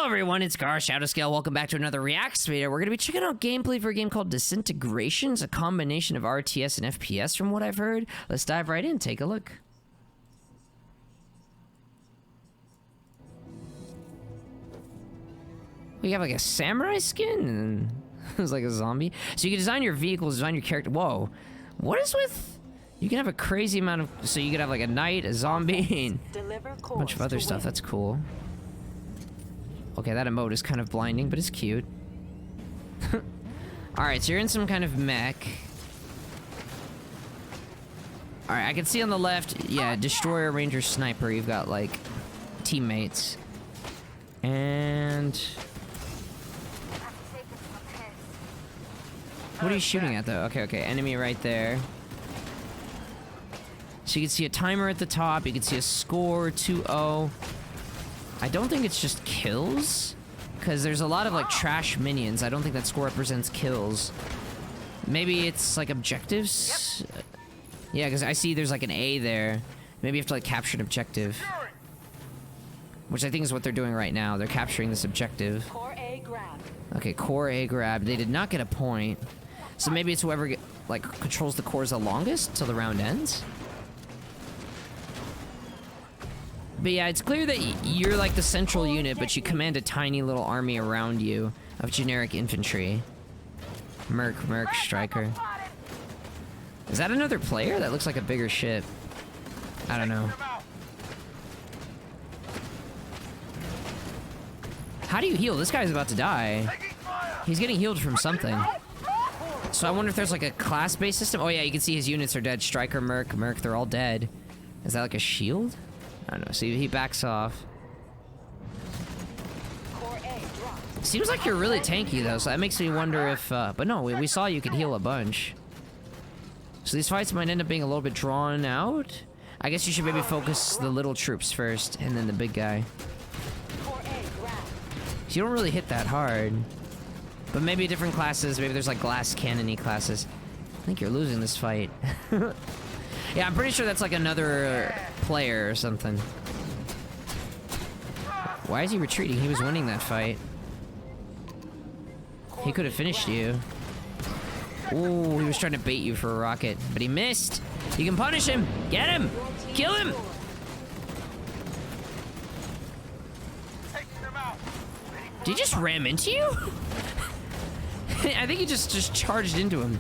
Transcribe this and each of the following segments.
everyone, it's GaroShadowscale. Welcome back to another Reacts video. We're going to be checking out gameplay for a game called Disintegration. It's a combination of RTS and FPS from what I've heard. Let's dive right in, take a look. We have like a samurai skin and it's like a zombie. So you can design your vehicles, design your character. Whoa, what is with... You can have a crazy amount of... So you could have like a knight, a zombie, and a bunch of other stuff. That's cool. Okay, that emote is kind of blinding, but it's cute. Alright, so you're in some kind of mech. Alright, I can see on the left, yeah, Destroyer, Ranger, Sniper. You've got, like, teammates. And... What are you shooting at, though? Okay, okay, enemy right there. So you can see a timer at the top. You can see a score, 2-0. I don't think it's just kills, because there's a lot of like trash minions. I don't think that score represents kills. Maybe it's like objectives? Yep. Yeah, because I see there's like an A there. Maybe you have to like capture an objective. Which I think is what they're doing right now. They're capturing this objective. Core A grab. Okay, core A grab. They did not get a point. So maybe it's whoever like controls the cores the longest till the round ends. But yeah, it's clear that you're like the central unit, but you command a tiny little army around you of generic infantry. Merc, Striker. Is that another player? That looks like a bigger ship. I don't know. How do you heal? This guy's about to die. He's getting healed from something. So I wonder if there's like a class-based system. Oh yeah, you can see his units are dead. Striker, Merc, they're all dead. Is that like a shield? I don't know, see, he backs off. Seems like you're really tanky, though, so that makes me wonder if, but no, we saw you could heal a bunch. So these fights might end up being a little bit drawn out. I guess you should maybe focus the little troops first, and then the big guy. So you don't really hit that hard. But maybe different classes, maybe there's like glass cannon-y classes. I think you're losing this fight. Yeah, I'm pretty sure that's like another player or something. Why is he retreating? He was winning that fight. He could have finished you. Ooh, he was trying to bait you for a rocket, but he missed. You can punish him. Get him. Kill him. Did he just ram into you? I think he just charged into him.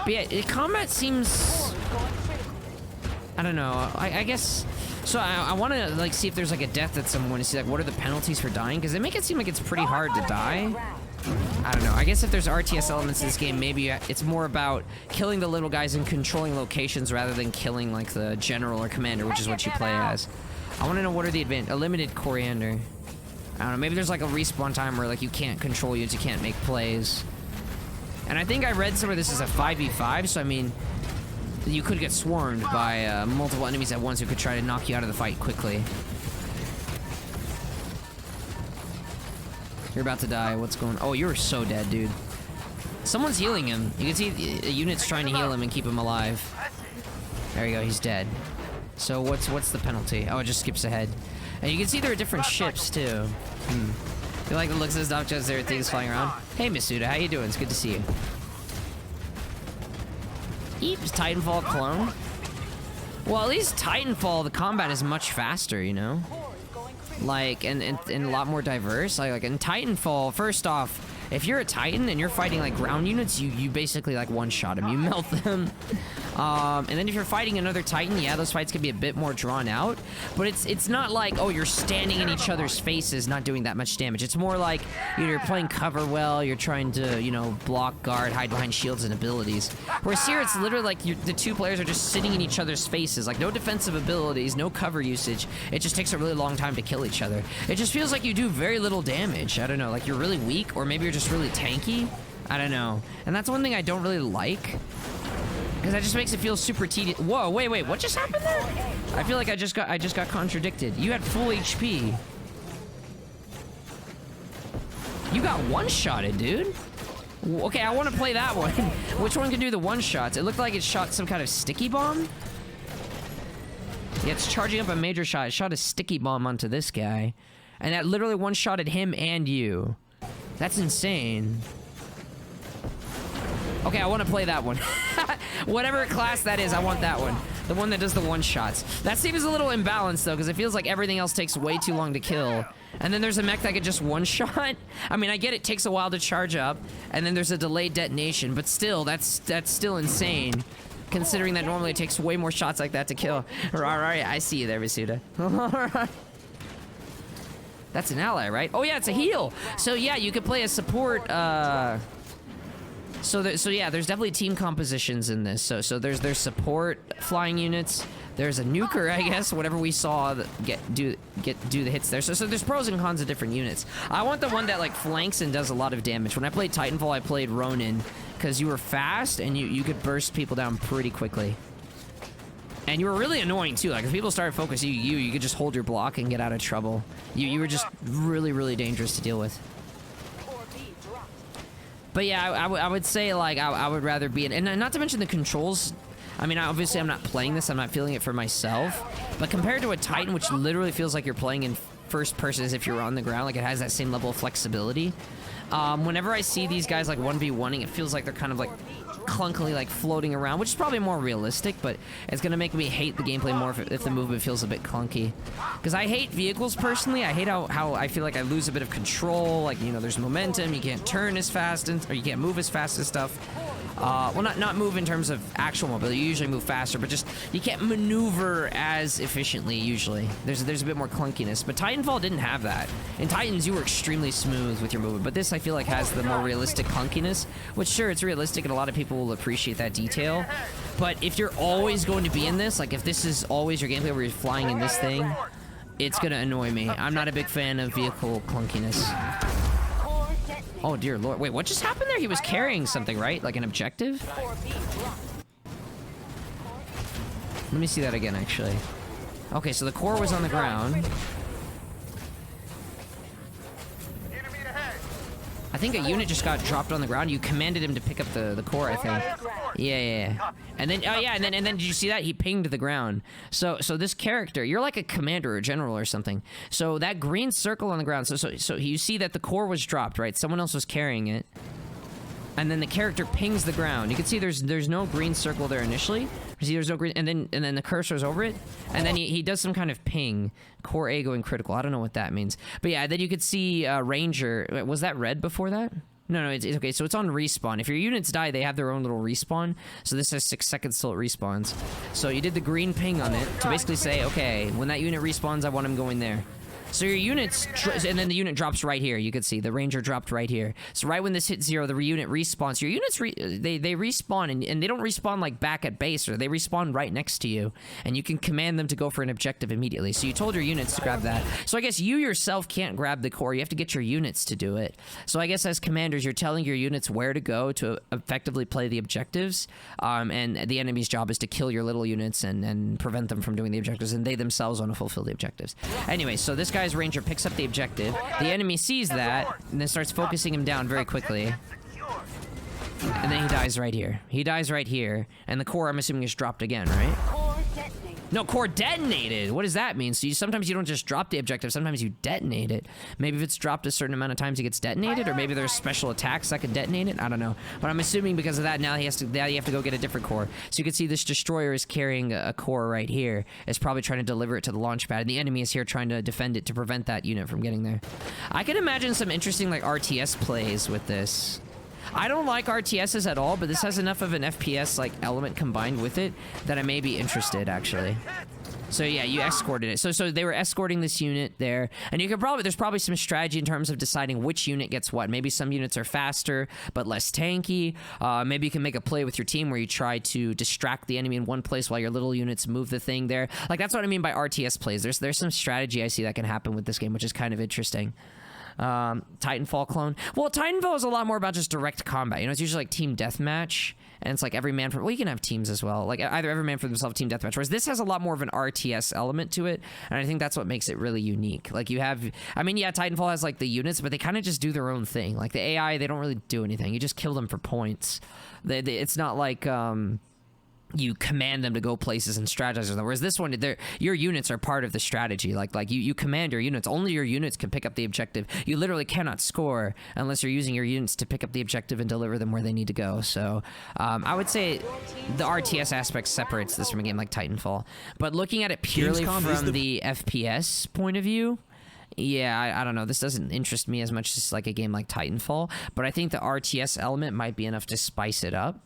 But yeah, combat seems... I don't know, I guess... So I want to like see if there's like a death at someone to see like what are the penalties for dying, because they make it seem like it's pretty hard to die. I don't know, I guess if there's RTS elements in this game, maybe it's more about killing the little guys and controlling locations rather than killing like the general or commander, which is what you play as. I want to know what are the a limited coriander. I don't know, maybe there's like a respawn time where like you can't control units, you can't make plays. And I think I read somewhere this is a 5v5, so I mean, you could get swarmed by multiple enemies at once who could try to knock you out of the fight quickly. You're about to die, what's going on? Oh, you're so dead, dude. Someone's healing him. You can see a unit's trying to heal him and keep him alive. There you go, he's dead. So what's the penalty? Oh, it just skips ahead. And you can see there are different ships, too. You like the looks of this dock, just there are things flying around. Hey, Masuda, how you doing? It's good to see you. Eeps, Titanfall clone. Well, at least Titanfall, the combat is much faster, you know? Like, and a lot more diverse. Like in Titanfall, first off, if you're a Titan and you're fighting like ground units, you basically like one-shot them. You melt them. And then if you're fighting another Titan, yeah, those fights can be a bit more drawn out. But it's not like, oh, you're standing in each other's faces, not doing that much damage. It's more like you're playing cover well, you're trying to, you know, block, guard, hide behind shields and abilities. Whereas here, it's literally like the two players are just sitting in each other's faces. Like, no defensive abilities, no cover usage. It just takes a really long time to kill each other. It just feels like you do very little damage. I don't know, like you're really weak, or maybe you're just really tanky. I don't know. And that's one thing I don't really like. Because that just makes it feel super tedious. Whoa, wait, what just happened there? I feel like I just got contradicted. You had full HP. You got one-shotted, dude. Okay, I want to play that one. Which one can do the one-shots? It looked like it shot some kind of sticky bomb. Yeah, it's charging up a major shot. It shot a sticky bomb onto this guy. And that literally one-shotted him and you. That's insane. Okay, I want to play that one. Whatever class that is, I want that one. The one that does the one-shots. That seems a little imbalanced, though, because it feels like everything else takes way too long to kill. And then there's a mech that could just one-shot. I mean, I get it takes a while to charge up, and then there's a delayed detonation, but still, that's still insane, considering that normally it takes way more shots like that to kill. Alright, I see you there, Visuda. Alright. That's an ally, right? Oh yeah, it's a heal! So yeah, you could play a support, So yeah, there's definitely team compositions in this. So there's support flying units. There's a nuker, I guess, whatever we saw that do the hits there. So there's pros and cons of different units. I want the one that like flanks and does a lot of damage. When I played Titanfall, I played Ronin because you were fast and you could burst people down pretty quickly. And you were really annoying too. Like if people started focusing you could just hold your block and get out of trouble. You were just really dangerous to deal with. But yeah, I would say like I would rather be in, and not to mention the controls. I mean, obviously I'm not playing this, I'm not feeling it for myself. But compared to a Titan, which literally feels like you're playing in first person as if you're on the ground, like it has that same level of flexibility. Whenever I see these guys like 1v1ing, it feels like they're kind of like clunkily like floating around, which is probably more realistic, but it's gonna make me hate the gameplay more if the movement feels a bit clunky. Because I hate vehicles personally. I hate how I feel like I lose a bit of control. Like, you know, there's momentum, you can't turn as fast, or you can't move as fast as stuff. Well, not move in terms of actual mobility. You usually move faster, but just you can't maneuver as efficiently usually. There's a bit more clunkiness, but Titanfall didn't have that. In Titans, you were extremely smooth with your movement, but this I feel like has the more realistic clunkiness, which sure, it's realistic and a lot of people will appreciate that detail. But if you're always going to be in this, like if this is always your gameplay where you're flying in this thing, it's gonna annoy me. I'm not a big fan of vehicle clunkiness. Oh dear lord. Wait, what just happened there? He was carrying something, right? Like an objective? Let me see that again, actually. Okay, so the core was on the ground. I think a unit just got dropped on the ground. You commanded him to pick up the core, I think. Yeah. And then, oh yeah, and then did you see that? He pinged the ground. So this character, you're like a commander or a general or something. So that green circle on the ground, so you see that the core was dropped, right? Someone else was carrying it. And then the character pings the ground. You can see there's no green circle there initially. See, there's no green, and then the cursor's over it, and then he does some kind of ping. Core A going critical. I don't know what that means, but yeah, then you could see Ranger. Was that red before that? No, it's okay. So it's on respawn. If your units die, they have their own little respawn. So this has 6 seconds till it respawns. So you did the green ping on it to basically say, okay, when that unit respawns, I want him going there. So your units, and then the unit drops right here. You can see the Ranger dropped right here. So right when this hits 0, the unit respawns. Your units, they respawn, and they don't respawn like back at base, or they respawn right next to you. And you can command them to go for an objective immediately. So you told your units to grab that. So I guess you yourself can't grab the core. You have to get your units to do it. So I guess as commanders, you're telling your units where to go to effectively play the objectives. And the enemy's job is to kill your little units and prevent them from doing the objectives. And they themselves want to fulfill the objectives. Anyway, so this guy's Ranger picks up the objective. The enemy sees that and then starts focusing him down very quickly. And then he dies right here. He dies right here. And the core, I'm assuming, is dropped again, right? No, core detonated. What does that mean? So sometimes you don't just drop the objective, sometimes you detonate it. Maybe if it's dropped a certain amount of times, it gets detonated, or maybe there's special attacks that can detonate it. I don't know. But I'm assuming because of that, now you have to go get a different core. So you can see this destroyer is carrying a core right here. It's probably trying to deliver it to the launch pad, and the enemy is here trying to defend it to prevent that unit from getting there. I can imagine some interesting like RTS plays with this. I don't like RTSs at all, but this has enough of an FPS like element combined with it that I may be interested, actually. So yeah, you escorted it. So they were escorting this unit there, and you could there's probably some strategy in terms of deciding which unit gets what. Maybe some units are faster but less tanky. Maybe you can make a play with your team where you try to distract the enemy in one place while your little units move the thing there. Like that's what I mean by RTS plays. There's some strategy I see that can happen with this game, which is kind of interesting. Titanfall clone. Well, Titanfall is a lot more about just direct combat. You know, it's usually like team deathmatch, and it's like every man for. Well, you can have teams as well, like either every man for themselves, team deathmatch. Whereas this has a lot more of an RTS element to it, and I think that's what makes it really unique. Like you have, I mean, yeah, Titanfall has like the units, but they kind of just do their own thing. Like the AI, they don't really do anything. You just kill them for points. It's not like you command them to go places and strategize with them. Whereas this one, your units are part of the strategy. Like you command your units. Only your units can pick up the objective. You literally cannot score unless you're using your units to pick up the objective and deliver them where they need to go. So I would say the RTS aspect separates this from a game like Titanfall. But looking at it purely Gamescom from the FPS point of view, yeah, I don't know. This doesn't interest me as much as like a game like Titanfall. But I think the RTS element might be enough to spice it up.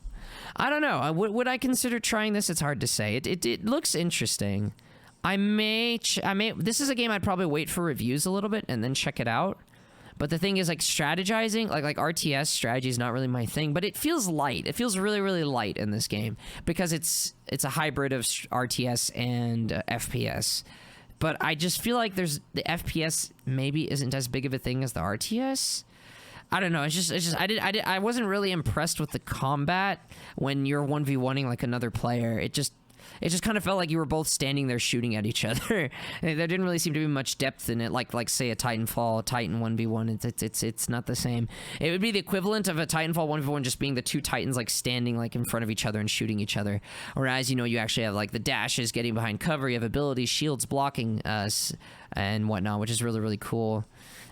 I don't know. Would I consider trying this? It's hard to say. It looks interesting. I may. This is a game I'd probably wait for reviews a little bit and then check it out. But the thing is, like strategizing, like RTS strategy is not really my thing. But it feels light. It feels really, really light in this game because it's a hybrid of RTS and FPS. But I just feel like the FPS maybe isn't as big of a thing as the RTS. I don't know. It's just I wasn't really impressed with the combat when you're 1v1ing like another player. It just kind of felt like you were both standing there shooting at each other. There didn't really seem to be much depth in it, like say a Titanfall, Titan 1v1. It's not the same. It would be the equivalent of a Titanfall 1v1 just being the two Titans like standing like in front of each other and shooting each other. Whereas, you know, you actually have like the dashes, getting behind cover, you have abilities, shields blocking us and whatnot, which is really, really cool.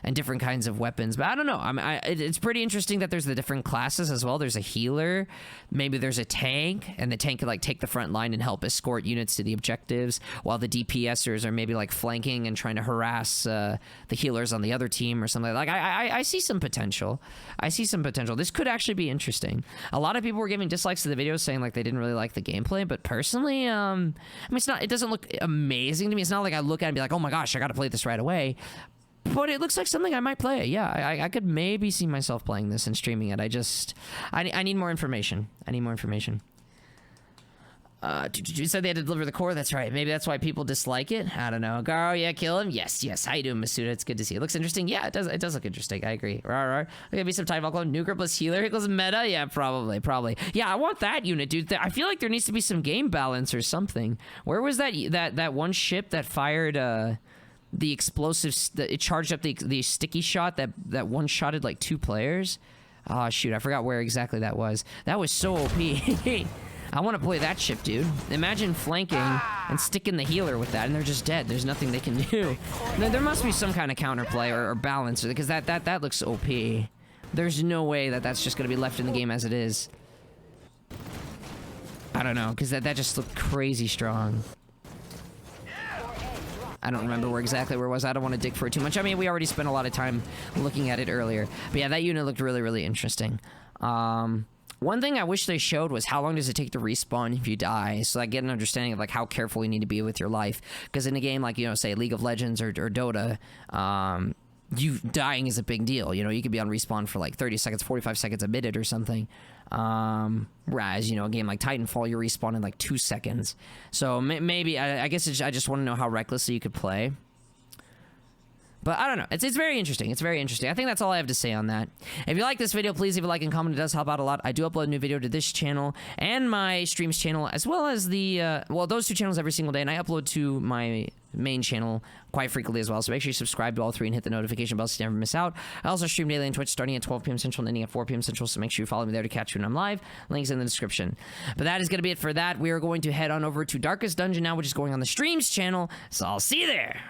And different kinds of weapons. But I don't know. It's pretty interesting that there's the different classes as well. There's a healer. Maybe there's a tank. And the tank can like take the front line and help escort units to the objectives. While the DPSers are maybe like flanking and trying to harass the healers on the other team or something. Like I see some potential. I see some potential. This could actually be interesting. A lot of people were giving dislikes to the video saying like they didn't really like the gameplay. But personally, I mean, it doesn't look amazing to me. It's not like I look at it and be like, oh my gosh, I got to play this right away. But it looks like something I might play. Yeah, I could maybe see myself playing this and streaming it. I need more information. I need more information. You said they had to deliver the core. That's right. Maybe that's why people dislike it. I don't know. Garo, yeah, kill him. Yes. How you doing, Masuda? It's good to see. It looks interesting. Yeah, it does look interesting. I agree. Rar. There's gonna be some Titanfall clone. New gripless healer. It goes meta. Yeah, probably. Yeah, I want that unit, dude. I feel like there needs to be some game balance or something. Where was that one ship that fired the explosives? It charged up the sticky shot that one shotted like 2 players. Oh shoot, I forgot where exactly that was. That was so OP. I want to play that ship, dude. Imagine flanking and sticking the healer with that, and they're just dead. There's nothing they can do. There must be some kind of counterplay or balance, because that looks OP. There's no way that's just gonna be left in the game as it is. I don't know, because that just looked crazy strong. I don't remember where it was. I don't want to dig for it too much. I mean, we already spent a lot of time looking at it earlier. But yeah, that unit looked really, really interesting. One thing I wish they showed was how long does it take to respawn if you die, so I get an understanding of like how careful you need to be with your life. Because in a game like, you know, say League of Legends or Dota, you dying is a big deal. You know, you could be on respawn for like 30 seconds, 45 seconds, a minute or something. Whereas, you know, a game like Titanfall, you respawn in like 2 seconds. So maybe, I guess I just want to know how recklessly you could play. But I don't know. It's very interesting. It's very interesting. I think that's all I have to say on that. If you like this video, please leave a like and comment. It does help out a lot. I do upload a new video to this channel and my streams channel, as well as the, well, those 2 channels every single day. And I upload to my main channel quite frequently as well. So make sure you subscribe to all 3 and hit the notification bell so you never miss out. I also stream daily on Twitch starting at 12 p.m. Central and ending at 4 p.m. Central. So make sure you follow me there to catch when I'm live. Links in the description. But that is going to be it for that. We are going to head on over to Darkest Dungeon now, which is going on the streams channel. So I'll see you there.